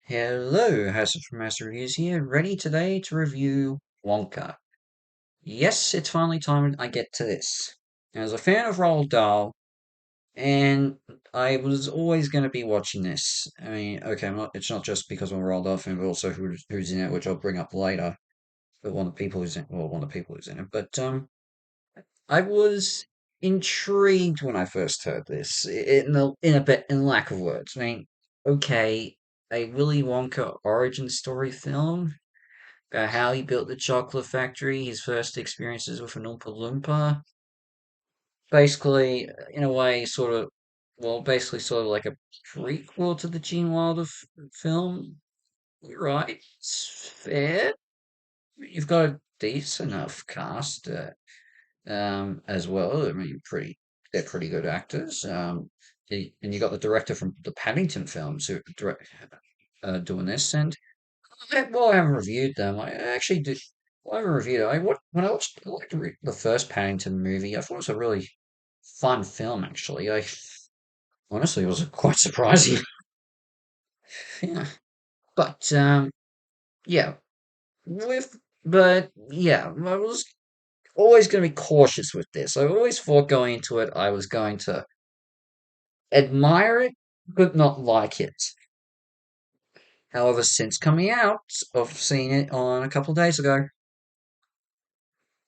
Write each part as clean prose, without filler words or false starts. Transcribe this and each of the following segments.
Hello, House of Master Reviews here, ready today to review Wonka. Yes, it's finally time I get to this. As a fan of Roald Dahl, and I was always going to be watching this. I mean, okay, it's not just because I'm a Roald Dahl fan, but also who's in it, which I'll bring up later. But one of the people who's in, well, one of the people who's in it. But I was intrigued when I first heard this. In lack of words. I mean, okay, a Willy Wonka origin story film about how he built the chocolate factory, his first experiences with an Oompa Loompa. Basically, in a way, basically sort of like a prequel to the Gene Wilder film. You're right, it's fair. You've got a decent enough cast as well. I mean, they're pretty good actors. And you got the director from the Paddington films doing this, and I haven't reviewed them. I actually did. Well, I haven't reviewed it. When I watched the first Paddington movie, I thought it was a really fun film. Actually, I honestly it was quite surprising. Yeah, but yeah, with but yeah, I was always going to be cautious with this. I always thought going into it, I was going to admire it, but not like it. However, since coming out, I've seen it on a couple of days ago.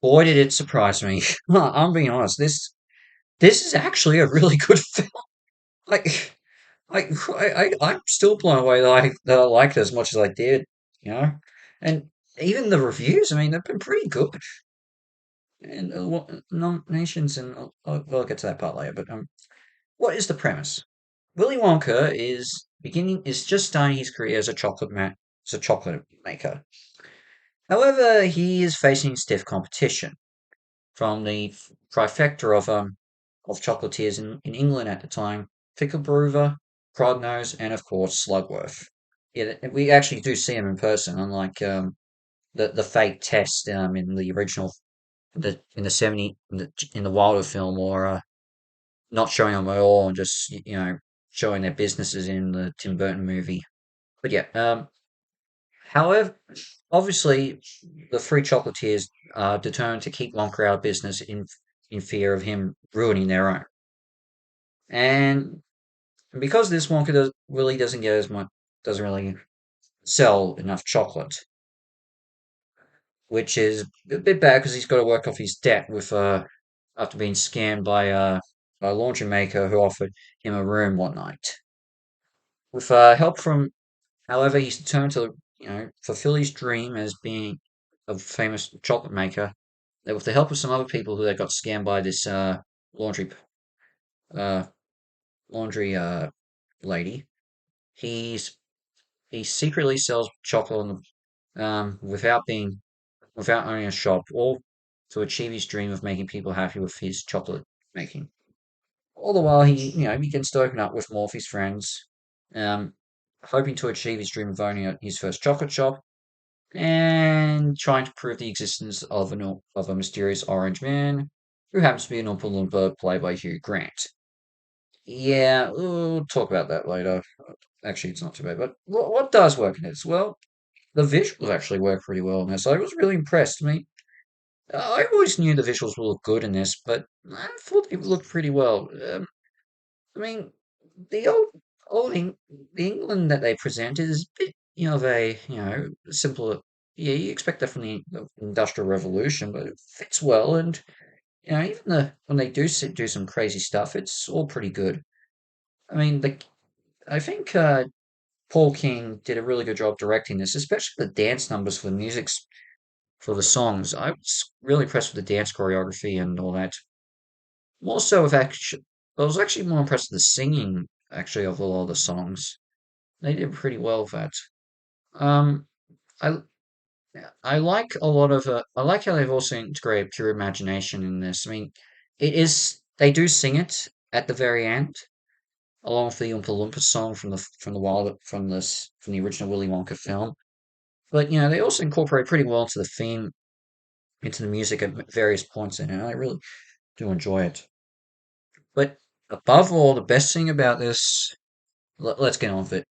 Boy, did it surprise me. I'm being honest. This is actually a really good film. Like, I'm still blown away that I liked it as much as I did. You know, and even the reviews. I mean, they've been pretty good. And nominations, and I'll get to that part later. But what is the premise? Willy Wonka is just starting his career as as a chocolate maker. However, he is facing stiff competition from the trifecta of chocolatiers in England at the time: Ficklebrewer, Prodnose, and of course Slugworth. Yeah, we actually do see him in person, unlike the fake test in the original in the in the Wilder film, or not showing them at all and just showing their businesses in the Tim Burton movie. But yeah, however, obviously the three chocolatiers are determined to keep Wonka out of business in fear of him ruining their own. And because this Wonka really doesn't get as much, doesn't really sell enough chocolate, which is a bit bad because he's got to work off his debt with after being scammed by a laundry maker who offered him a room one night. With help from, however, he's determined to fulfill his dream as being a famous chocolate maker. That with the help of some other people who they got scammed by this laundry uh, laundry lady, he's he secretly sells chocolate on without owning a shop, all to achieve his dream of making people happy with his chocolate making. All the while, he begins to open up with more of his friends, um, hoping to achieve his dream of owning his first chocolate shop and trying to prove the existence of of a mysterious orange man who happens to be an Oompa Loompa played by Hugh Grant. Yeah, we'll talk about that later. Actually, it's not too bad. But what does work in this? Well, the visuals actually work pretty well in this. I was really impressed. I mean, I always knew the visuals would look good in this, but I thought they would look pretty well. I mean, the the England that they present is a bit, of a, simpler. Yeah, you expect that from the Industrial Revolution, but it fits well. And even when they do some crazy stuff, it's all pretty good. I mean, I think Paul King did a really good job directing this, especially the dance numbers for the for the songs. I was really impressed with the dance choreography and all that. More so with action. I was actually more impressed with the singing, actually, of a lot of the songs. They did pretty well with that. Um, I I like a lot of I like how they've also integrated pure imagination in this. I mean, they do sing it at the very end, along with the Oompa Loompa song from the original Willy Wonka film. But they also incorporate pretty well into the theme, into the music at various points in it. And I really do enjoy it. But above all, the best thing about this, let's get on with it.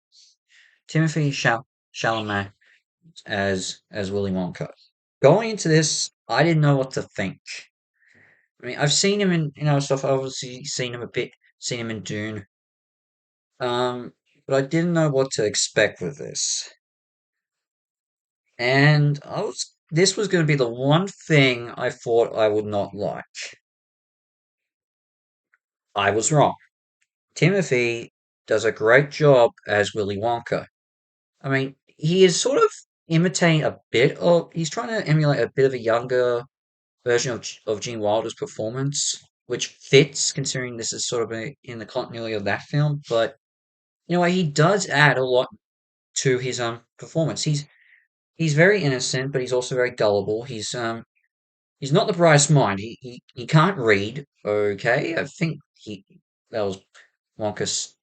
Chalamet as Willy Wonka. Going into this, I didn't know what to think. I mean, I've seen him in stuff. I've obviously seen him a bit, seen him in Dune. Um, but I didn't know what to expect with this, and this was going to be the one thing I thought I would not like. I was wrong. Timothy does a great job as Willy Wonka. I mean, he is sort of imitating a bit of, he's trying to emulate a bit of a younger version of Gene Wilder's performance, which fits considering this is sort of in the continuity of that film. But you know what, he does add a lot to his performance. He's very innocent, but he's also very gullible. He's not the brightest mind. He can't read. Okay, I think he that was Wonka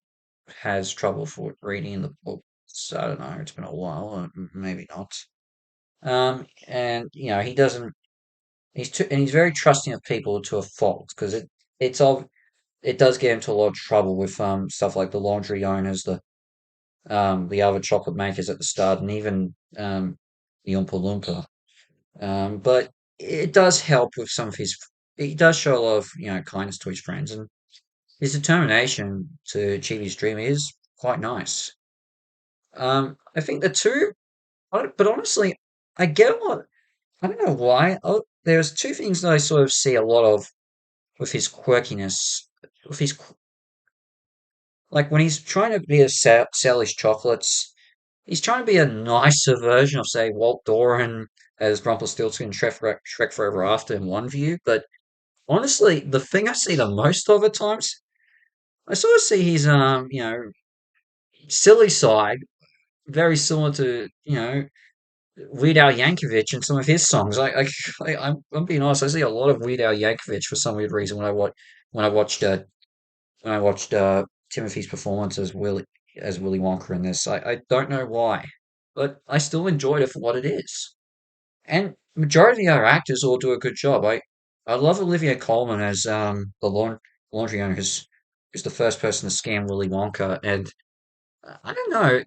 has trouble for reading in the book. So I don't know. It's been a while. Maybe not. And you know he doesn't. He's very trusting of people to a fault because it's of it does get into a lot of trouble with stuff like the laundry owners, the other chocolate makers at the start, and even the Oompa Loompa. But it does help with some of his. He does show a lot of kindness to his friends, and his determination to achieve his dream is quite nice. I think the two, but honestly, I get a lot. I don't know why. There's two things that I sort of see a lot of with his quirkiness, with his like when he's trying to be sell his chocolates, he's trying to be a nicer version of say Walt Doran as Rumpelstiltskin and Shrek Forever After in one view. But honestly, the thing I see the most of at times, I sort of see his silly side, very similar to Weird Al Yankovic and some of his songs. I'm being honest. I see a lot of Weird Al Yankovic for some weird reason when I watched when I watched Timothy's performance as Willy Wonka in this. I don't know why, but I still enjoyed it for what it is. And majority of the other actors all do a good job. I love Olivia Colman as the laundry owner who's the first person to scam Willy Wonka. And I don't know,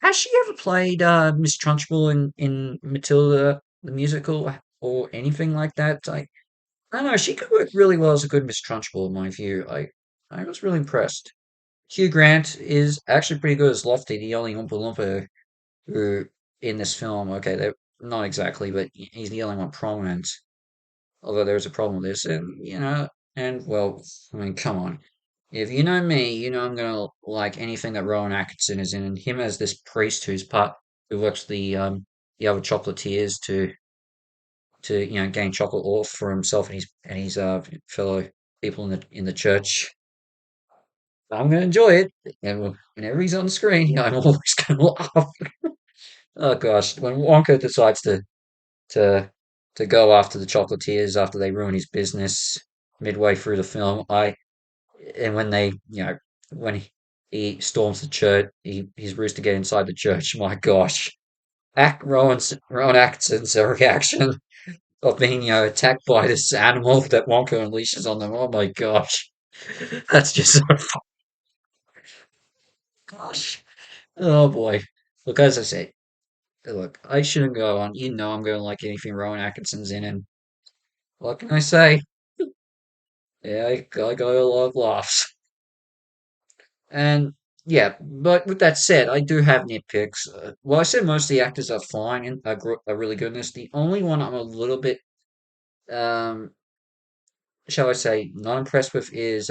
has she ever played Miss Trunchbull in Matilda the musical or anything like that? I don't know. She could work really well as a good Miss Trunchbull, in my view. I was really impressed. Hugh Grant is actually pretty good as Lofty, the only Oompa Loompa who in this film. Okay, they're not exactly, but he's the only one prominent. Although there is a problem with this, and well, I mean, come on. If you know me, you know I'm gonna like anything that Rowan Atkinson is in, and him as this priest who works the other chocolatiers to gain chocolate off for himself and his fellow people in the church. I'm going to enjoy it. And whenever he's on the screen, I'm always going to laugh. Oh gosh, when Wonka decides to to go after the chocolatiers after they ruin his business midway through the film, and when they when he storms the church, he's rused to get inside the church. My gosh, Rowan Atkinson's reaction of being attacked by this animal that Wonka unleashes on them. Oh my gosh, that's just so gosh. Oh boy. Look, as I said, look, I shouldn't go on. You know I'm going to like anything Rowan Atkinson's in, and what can I say? Yeah, I got a lot of laughs. And yeah, but with that said, I do have nitpicks. Well, I said most of the actors are fine and are really good in this. The only one I'm a little bit, um, shall I say, not impressed with is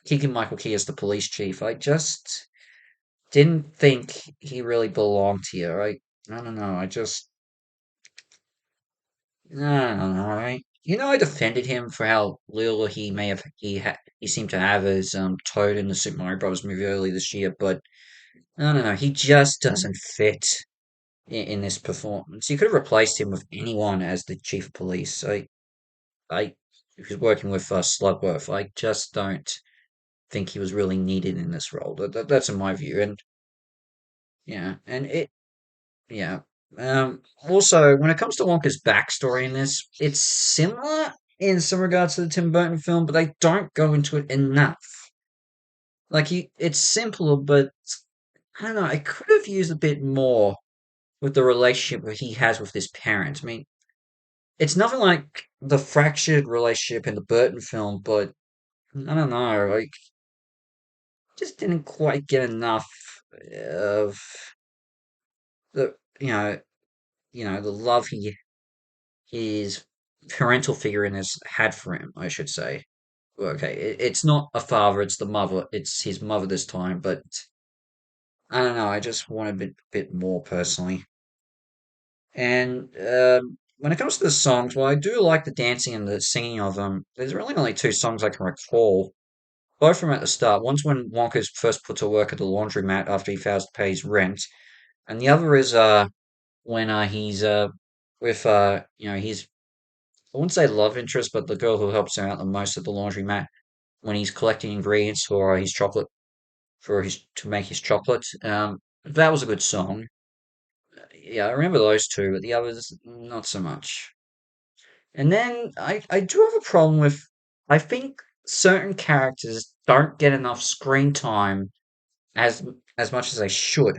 Keegan-Michael Key as the police chief. I just didn't think he really belonged here. I don't know. I don't know. I defended him for how little he seemed to have as Toad in the Super Mario Bros. Movie earlier this year, but I don't know. He just doesn't fit in this performance. You could have replaced him with anyone as the chief of police. I, he was working with Slugworth. I just don't think he was really needed in this role. That's in my view, and yeah, and it yeah. Also, when it comes to Wonka's backstory in this, it's similar in some regards to the Tim Burton film, but they don't go into it enough. Like it's simpler, but I don't know. I could have used a bit more with the relationship that he has with his parents. I mean, it's nothing like the fractured relationship in the Burton film, but I don't know. Like, just didn't quite get enough of the the love his parental figure in has had for him. I should say. Well, okay, it's not a father; it's the mother. It's his mother this time, but I don't know. I just want a bit more personally. And when it comes to the songs, well, I do like the dancing and the singing of them. There's really only two songs I can recall. Both from at the start. One's when Wonka's first put to work at the laundromat after he fails to pay his rent, and the other is when he's with his I wouldn't say love interest, but the girl who helps him out the most at the laundromat when he's collecting ingredients for his chocolate for his to make his chocolate. That was a good song. Yeah, I remember those two, but the others not so much. And then I do have a problem with I think certain characters don't get enough screen time as as much as they should.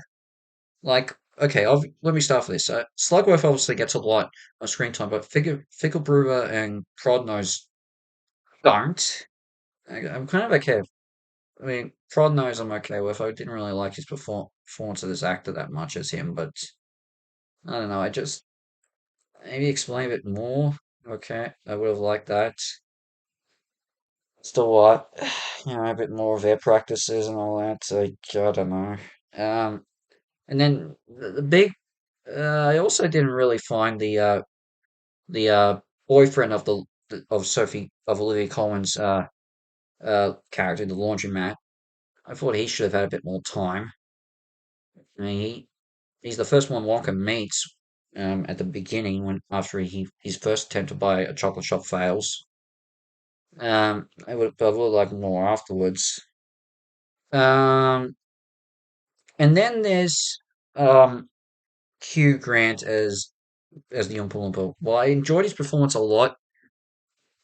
Like, okay, let me start with this. Slugworth obviously gets a lot of screen time, but Ficklebrewer and Prodnose don't. I'm kind of okay. I mean, Prodnose I'm okay with. I didn't really like his performance of this actor that much as him, but I don't know. I just maybe explain a bit more. Okay, I would have liked that. Still what? A bit more of their practices and all that. So I don't know. Um, and then the big. I also didn't really find the boyfriend of of Sophie of Olivia Colman's character, the laundromat. I thought he should have had a bit more time. I mean, he's the first one Wonka meets at the beginning when after his first attempt to buy a chocolate shop fails. I would like more afterwards. Um, and then there's um Hugh Grant as the Oompa Loompa. Well, I enjoyed his performance a lot.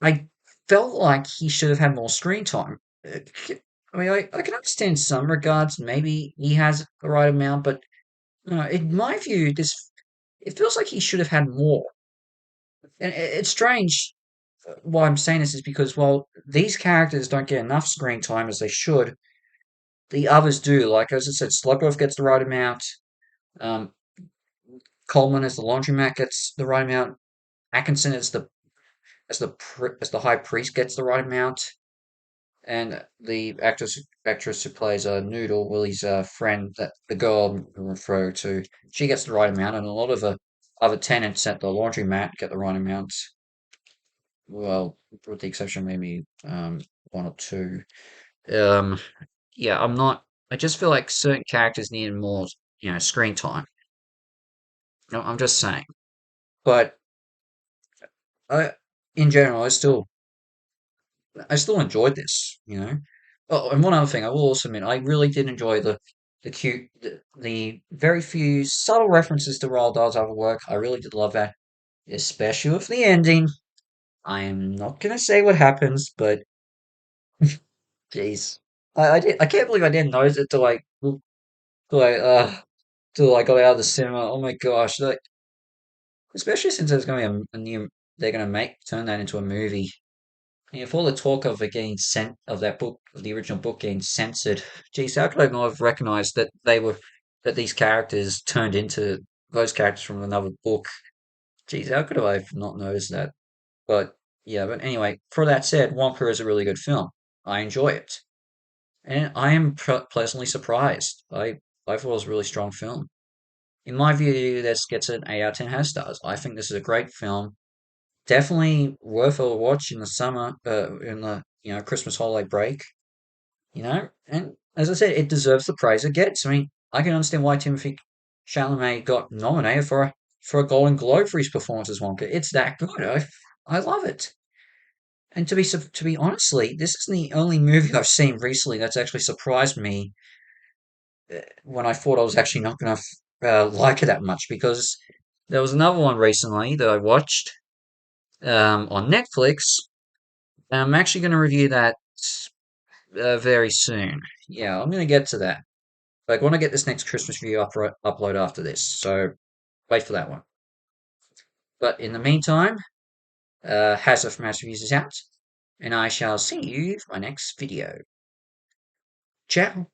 I felt like he should have had more screen time. I mean, I can understand some regards. Maybe he has the right amount, but in my view, this it feels like he should have had more. And it's strange why I'm saying this is because while these characters don't get enough screen time as they should, the others do. Like as I said, Slugworth gets the right amount. Um, Coleman as the laundromat gets the right amount. Atkinson as the high priest gets the right amount. And the actress who plays Noodle, Willie's friend, that the girl I'm referring to, she gets the right amount, and a lot of the other tenants at the laundromat get the right amount. Well, with the exception of maybe one or two. Um, yeah, I'm not. I just feel like certain characters need more, screen time. I'm just saying. But I, in general, I still enjoyed this, you know. Oh, and one other thing, I will also admit, I really did enjoy the very few subtle references to Roald Dahl's other work. I really did love that, especially with the ending. I am not gonna say what happens, but jeez, I can't believe I didn't notice it till I got out of the cinema. Oh my gosh, like especially since there's going to be a new, they're gonna turn that into a movie. Yeah, for all the talk of it getting sent of that book, of the original book getting censored, geez, how could I not have recognized that these characters turned into those characters from another book? Geez, how could I have not noticed that? But yeah, but anyway, for that said, Wonka is a really good film. I enjoy it, and I am pleasantly surprised. I thought it was a really strong film. In my view, this gets an 8 out of 10 has stars. I think this is a great film. Definitely worth a watch in the summer, in the Christmas holiday break. And as I said, it deserves the praise it gets. I mean, I can understand why Timothy Chalamet got nominated for a Golden Globe for his performance as Wonka. It's that good. I love it. And to be honestly, this isn't the only movie I've seen recently that's actually surprised me when I thought I was actually not going to like it that much because there was another one recently that I watched on Netflix. And I'm actually going to review that very soon. Yeah, I'm going to get to that. Like, I want to get this next Christmas review upload after this, so wait for that one. But in the meantime, House of Mouse Reviews is out, and I shall see you for my next video. Ciao.